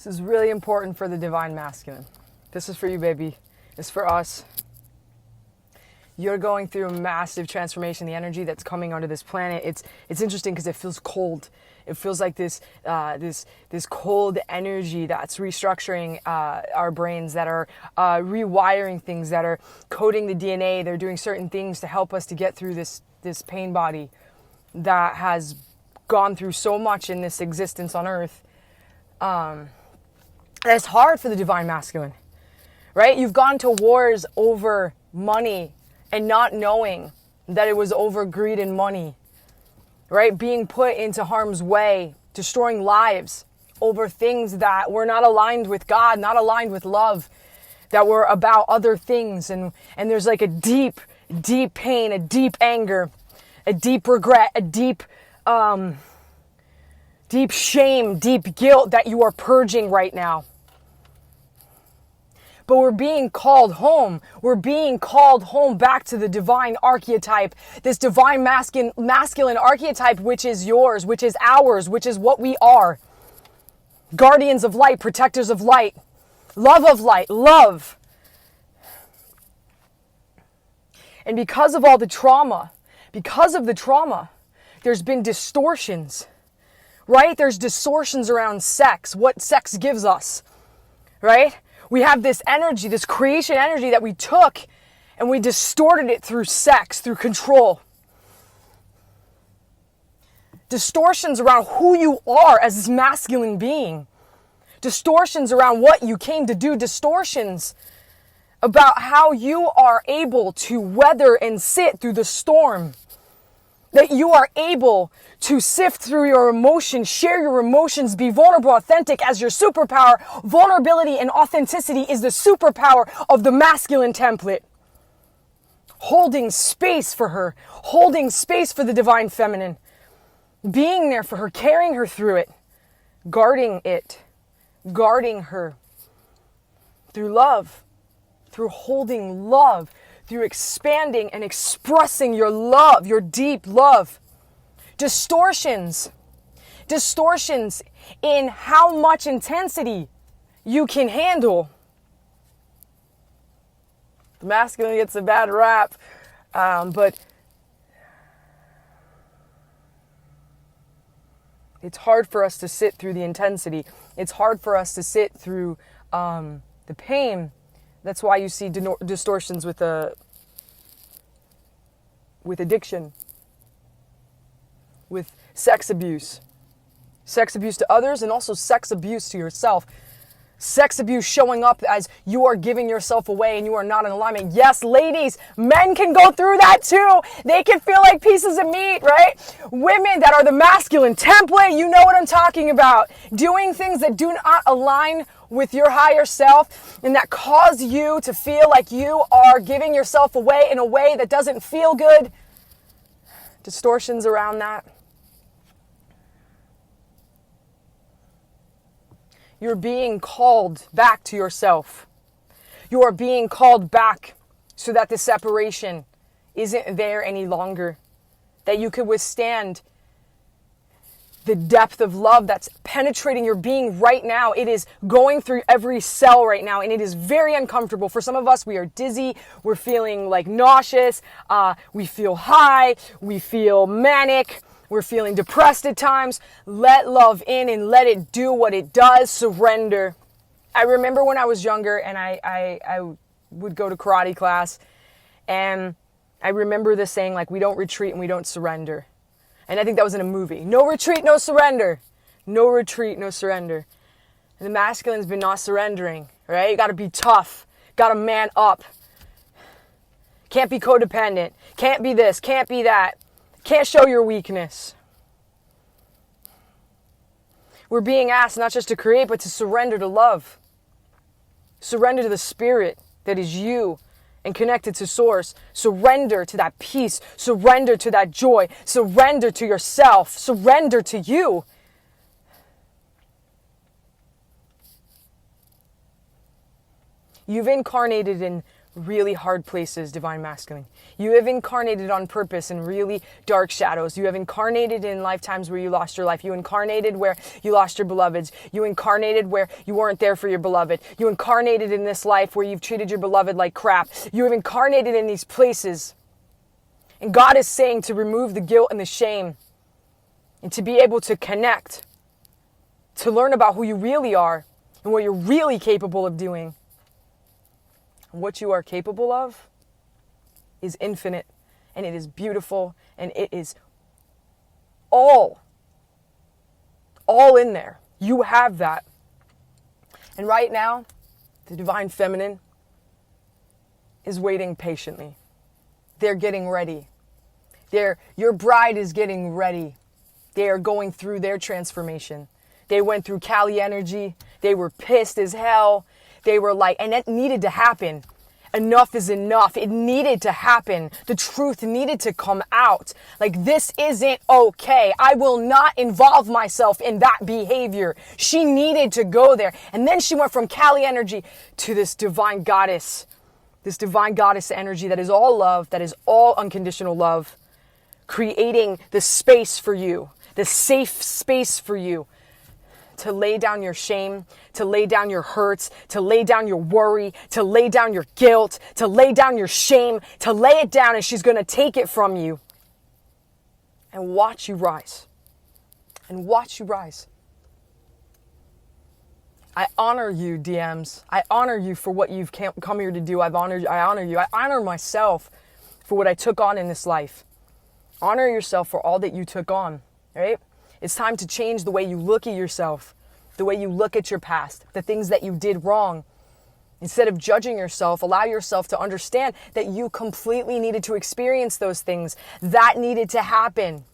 This is really important for the divine masculine. This is for you, baby. It's for us. You're going through a massive transformation. The energy that's coming onto this planet, it's interesting because it feels cold. It feels like this cold energy that's restructuring our brains, that are rewiring things, that are coding the DNA. They're doing certain things to help us to get through this pain body that has gone through so much in this existence on Earth. It's hard for the divine masculine, right? You've gone to wars over money and not knowing that it was over greed and money, right? Being put into harm's way, destroying lives over things that were not aligned with God, not aligned with love, that were about other things. And there's like a deep, deep pain, a deep anger, a deep regret, a deep shame, deep guilt that you are purging right now. But we're being called home. We're being called home back to the divine archetype, this divine masculine archetype, which is yours, which is ours, which is what we are. Guardians of light, protectors of light, love of light, love. And because of all the trauma, there's been distortions, right? There's distortions around sex, what sex gives us, right? We have this energy, this creation energy that we took and we distorted it through sex, through control. Distortions around who you are as this masculine being. Distortions around what you came to do. Distortions about how you are able to weather and sit through the storm. That you are able to sift through your emotions, share your emotions, be vulnerable, authentic as your superpower. Vulnerability and authenticity is the superpower of the masculine template. Holding space for her, holding space for the divine feminine, being there for her, carrying her through it, guarding her through love, through holding love, through expanding and expressing your love, your deep love. Distortions in how much intensity you can handle. The masculine gets a bad rap, but it's hard for us to sit through the intensity. It's hard for us to sit through the pain. That's why you see distortions with addiction, with sex abuse to others, and also sex abuse to yourself. Sex abuse showing up as you are giving yourself away and you are not in alignment. Yes, ladies, men can go through that too. They can feel like pieces of meat, right? Women that are the masculine template, you know what I'm talking about. Doing things that do not align with your higher self and that cause you to feel like you are giving yourself away in a way that doesn't feel good. Distortions around that. You're being called back to yourself. You are being called back so that the separation isn't there any longer. That you could withstand the depth of love that's penetrating your being right now. It is going through every cell right now, and it is very uncomfortable. For some of us, we are dizzy. We're feeling like nauseous. We feel high. We feel manic. We're feeling depressed at times. Let love in and let it do what it does. Surrender. I remember when I was younger and I would go to karate class, and I remember this saying, like, we don't retreat and we don't surrender. And I think that was in a movie. No retreat, no surrender. No retreat, no surrender. And the masculine's been not surrendering, right? You gotta be tough. Gotta man up. Can't be codependent. Can't be this, can't be that. Can't show your weakness. We're being asked not just to create, but to surrender to love. Surrender to the spirit that is you and connected to source. Surrender to that peace. Surrender to that joy. Surrender to yourself. Surrender to you. You've incarnated in really hard places, divine masculine. You have incarnated on purpose in really dark shadows. You have incarnated in lifetimes where you lost your life. You incarnated where you lost your beloveds. You incarnated where you weren't there for your beloved. You incarnated in this life where you've treated your beloved like crap. You have incarnated in these places. And God is saying to remove the guilt and the shame and to be able to connect, to learn about who you really are and what you're really capable of doing. What you are capable of is infinite, and it is beautiful, and it is all in there. You have that. And right now, the divine feminine is waiting patiently. They're getting ready. Your bride is getting ready. They are going through their transformation. They went through Kali energy. They were pissed as hell. They were like, and it needed to happen. Enough is enough. It needed to happen. The truth needed to come out. Like, this isn't okay. I will not involve myself in that behavior. She needed to go there. And then she went from Kali energy to this divine goddess energy that is all love, that is all unconditional love, creating the space for you, the safe space for you, to lay down your shame, to lay down your hurts, to lay down your worry, to lay down your guilt, to lay down your shame, to lay it down, and she's going to take it from you and watch you rise. And watch you rise. I honor you, DMs. I honor you for what you've come here to do. I honor you. I honor myself for what I took on in this life. Honor yourself for all that you took on, right? It's time to change the way you look at yourself, the way you look at your past, the things that you did wrong. Instead of judging yourself, allow yourself to understand that you completely needed to experience those things. That needed to happen.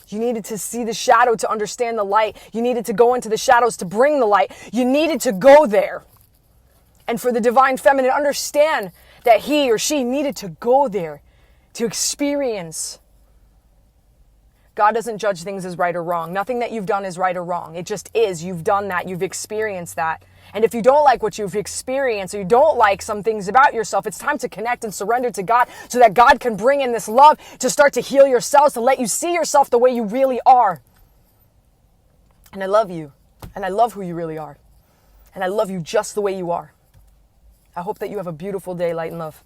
You needed to see the shadow to understand the light. You needed to go into the shadows to bring the light. You needed to go there. And for the divine feminine, understand that he or she needed to go there to experience. God doesn't judge things as right or wrong. Nothing that you've done is right or wrong. It just is. You've done that. You've experienced that. And if you don't like what you've experienced, or you don't like some things about yourself, it's time to connect and surrender to God so that God can bring in this love to start to heal yourselves, to let you see yourself the way you really are. And I love you. And I love who you really are. And I love you just the way you are. I hope that you have a beautiful day, light and love.